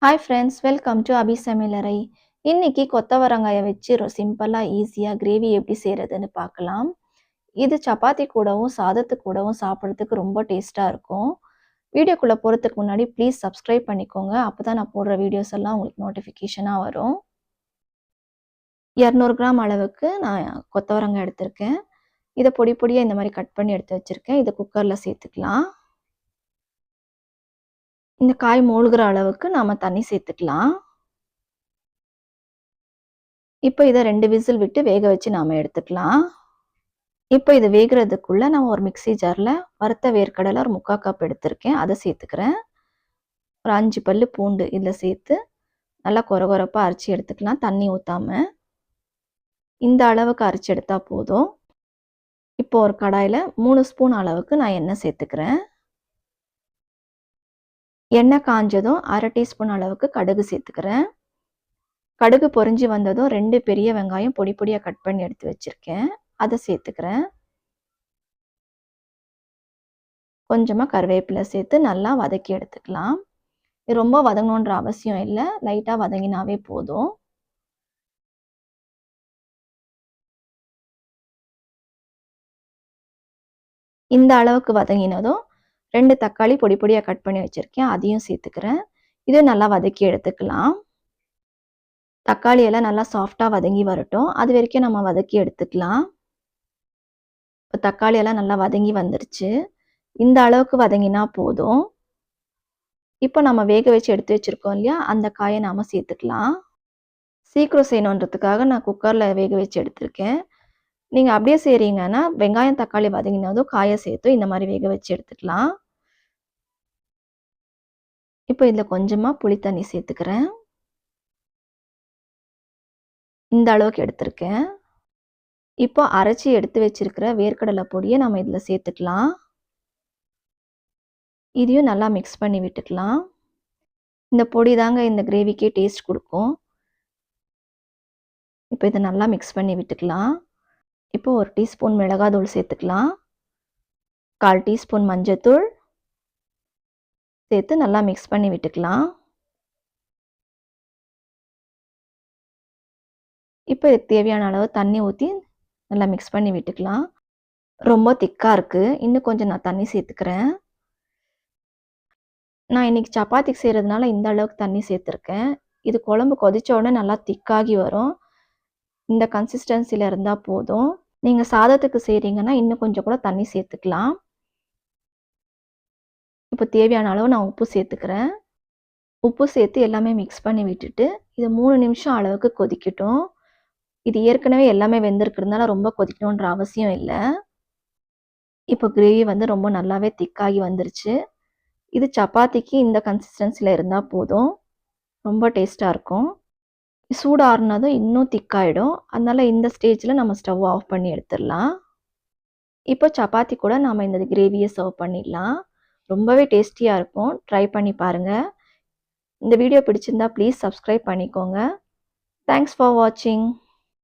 Hi friends, welcome to அபி சமையலறை. இன்னைக்கு கொத்தவரங்காய வச்சு சிம்பிளா ஈஸியா கிரேவி எப்படி செய்யறதுன்னு பார்க்கலாம். இது சப்பாத்தி கூடவும் சாதத்து கூடவும் சாப்பிட்றதுக்கு ரொம்ப டேஸ்டா இருக்கும். வீடியோக்குள்ள போறதுக்கு முன்னாடி ப்ளீஸ் சப்ஸ்கிரைப் பண்ணிக்கோங்க. அப்பதான் நான் போடுற வீடியோஸ் எல்லாம் உங்களுக்கு நோட்டிஃபிகேஷனா வரும். 200 கிராம் அளவுக்கு நான் கொத்தவரங்காய் எடுத்திருக்கேன். இதை பொடி பொடியா இந்த மாதிரி கட் பண்ணி எடுத்து வச்சிருக்கேன். இதை குக்கர்ல சேர்த்துக்கலாம். இந்த காய் மூழ்கிற அளவுக்கு நாம தண்ணி சேர்த்துக்கலாம். இப்போ இதை 2 விசில் விட்டு வேக வச்சு நாம எடுத்துக்கலாம். இப்போ இது வேகிறதுக்குள்ள நான் ஒரு மிக்ஸி ஜார்ல வறுத்த வேர்க்கடலை ஒரு 3/4 கப் எடுத்திருக்கேன். அதை சேர்த்துக்கிறேன். ஒரு 5 பல்லு பூண்டு இதில் சேர்த்து நல்லா கொரகொரப்பா அரைச்சி எடுத்துக்கலாம், தண்ணி ஊற்றாம. இந்த அளவுக்கு அரைச்சி எடுத்தா போதும். இப்போ ஒரு கடாயில் 3 ஸ்பூன் அளவுக்கு நான் எண்ணெய் சேர்த்துக்கிறேன். எண்ணெய் காஞ்சதும் 1/2 டீஸ்பூன் அளவுக்கு கடுகு சேர்த்துக்கிறேன். கடுகு பொரிஞ்சு வந்ததும் 2 பெரிய வெங்காயம் பொடி பொடியாக கட் பண்ணி எடுத்து வச்சிருக்கேன், அதை சேர்த்துக்கிறேன். கொஞ்சமாக கருவேப்பிலை சேர்த்து நல்லா வதக்கி எடுத்துக்கலாம். இது ரொம்ப வதங்கணுன்ற அவசியம் இல்லை, லைட்டாக வதங்கினாவே போதும். இந்த அளவுக்கு வதங்கினதும் 2 தக்காளி பொடி பொடியாக கட் பண்ணி வச்சிருக்கேன், அதையும் சேர்த்துக்கிறேன். இதுவும் நல்லா வதக்கி எடுத்துக்கலாம். தக்காளி எல்லாம் நல்லா சாஃப்டாக வதங்கி வரட்டும், அது வரைக்கும் நம்ம வதக்கி எடுத்துக்கலாம். இப்போ தக்காளி எல்லாம் நல்லா வதங்கி வந்துருச்சு. இந்த அளவுக்கு வதங்கினா போதும். இப்போ நம்ம வேக வச்சு எடுத்து வச்சிருக்கோம் இல்லையா, அந்த காயை நாம சேர்த்துக்கலாம். சீக்கிரம் செய்யணுன்றதுக்காக நான் குக்கரில் வேக வச்சு எடுத்திருக்கேன். நீங்கள் அப்படியே செய்கிறீங்கன்னா வெங்காயம் தக்காளி வதங்கினதும் காயை சேர்த்து இந்த மாதிரி வேக வச்சு எடுத்துக்கலாம். இப்போ இதில் கொஞ்சமாக புளி தண்ணி சேர்த்துக்கிறேன். இந்த அளவுக்கு எடுத்திருக்கேன். இப்போ அரைச்சி எடுத்து வச்சிருக்கிற வேர்க்கடலை பொடியை நம்ம இதில் சேர்த்துக்கலாம். இதையும் நல்லா மிக்ஸ் பண்ணி விட்டுக்கலாம். இந்த பொடி தாங்க இந்த கிரேவிக்கே டேஸ்ட் கொடுக்கும். இப்போ இதை நல்லா மிக்ஸ் பண்ணி விட்டுக்கலாம். இப்போ 1 டீஸ்பூன் மிளகாத்தூள் சேர்த்துக்கலாம். 1/4 டீஸ்பூன் மஞ்சத்தூள் சேர்த்து நல்லா மிக்ஸ் பண்ணி விட்டுக்கலாம். இப்போ இதுக்கு தேவையான அளவு தண்ணி ஊற்றி நல்லா மிக்ஸ் பண்ணி விட்டுக்கலாம். ரொம்ப திக்காக இருக்குது, இன்னும் கொஞ்சம் நான் தண்ணி சேர்த்துக்கிறேன். நான் இன்றைக்கி சப்பாத்திக்கு செய்கிறதுனால இந்த அளவுக்கு தண்ணி சேர்த்துருக்கேன். இது குழம்பு கொதித்த உடனே நல்லா திக்காகி வரும். இந்த கன்சிஸ்டன்சியில் இருந்தால் போதும். நீங்கள் சாதத்துக்கு செய்கிறீங்கன்னா இன்னும் கொஞ்சம் கூட தண்ணி சேர்த்துக்கலாம். இப்போ தேவையான அளவு நான் உப்பு சேர்த்துக்கிறேன். உப்பு சேர்த்து எல்லாமே மிக்ஸ் பண்ணி விட்டுட்டு இது 3 நிமிஷம் அளவுக்கு கொதிக்கட்டும். இது ஏற்கனவே எல்லாமே வெந்திருக்கிறதுனால ரொம்ப கொதிக்கணுன்ற அவசியம் இல்லை. இப்போ கிரேவி ரொம்ப நல்லாவே திக்காகி வந்துருச்சு. இது சப்பாத்திக்கு இந்த கன்சிஸ்டன்சியில் இருந்தால் போதும், ரொம்ப டேஸ்ட்டாக இருக்கும். சூடாறுனதும் இன்னும் திக்காயிடும், அதனால இந்த ஸ்டேஜில் நம்ம ஸ்டவ் ஆஃப் பண்ணி எடுத்துடலாம். இப்போ சப்பாத்தி கூட நாம் இந்த கிரேவியை சர்வ் பண்ணிடலாம். ரொம்பவே டேஸ்டியாக இருக்கும், ட்ரை பண்ணி பாருங்கள். இந்த வீடியோ பிடிச்சிருந்தா ப்ளீஸ் சப்ஸ்கிரைப் பண்ணிக்கோங்க. தேங்க்ஸ் ஃபார் வாட்சிங்.